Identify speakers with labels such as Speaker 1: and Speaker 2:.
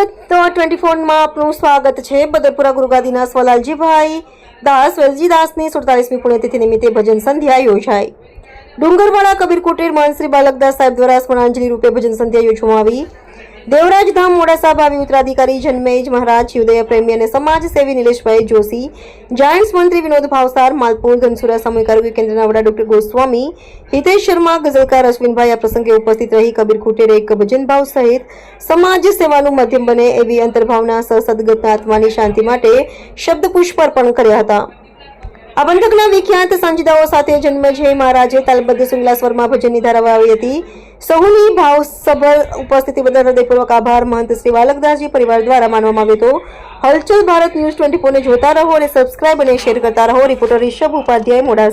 Speaker 1: ભારત 24માં આપનું સ્વાગત છે। બદરપુરા ગુરુગાદીના સ્વલાલજીભાઈ દાસ વેલજીદાસની 47મી પુણ્યતિથિ નિમિત્તે ભજન સંધ્યા યોજાઈ। ડુંગરવાડા કબીર કુટીર મહંત શ્રી બાલકદાસ સાહેબ દ્વારા સ્મરણાંજલિ રૂપે ભજન સંધ્યા યોજવામાં આવી। દેવરાજધામ મોડાસા ભાવિ ઉત્તરાધિકારી જન્મેજ મહારાજ ઉદય પ્રેમી અને સમાજ સેવી નિલેશભાઈ જોશી, જાયન્ટ્સ મંત્રી વિનોદ ભાવસાર, માલપુર ધનસુરા સામૂહિક આરોગ્ય કેન્દ્રના વડા ડોક્ટર ગોસ્વામી, હિતેશ શર્મા, ગઝલકાર અશ્વિનભાઈ આ પ્રસંગે ઉપસ્થિત રહી કબીર કુટીર એક ભજન ભાવ સહિત સમાજ સેવાનું માધ્યમ બને એવી અંતર્ભાવના સદગતના આત્માની શાંતિ માટે શબ્દ પુષ્પ અર્પણ કર્યા હતા। આ બંધકના વિખ્યાત સંજીદાઓ સાથે જન્મેજય મહારાજે તાલબદ્ધ સુંગલા સ્વરમાં ભજનની ધારા વાવી હતી। સહુની ભાવસભર ઉપસ્થિતિ બદલ હૃદયપૂર્વક આભાર મહંત શ્રી બાલકદાસજી પરિવાર દ્વારા માનવામાં આવ્યો હતો। હલચલ ભારત ન્યૂઝ 24 ને જોતા રહો અને સબસ્ક્રાઇબ અને શેર કરતા રહો। રિપોર્ટર રિષભ ઉપાધ્યાય, મોડાસા।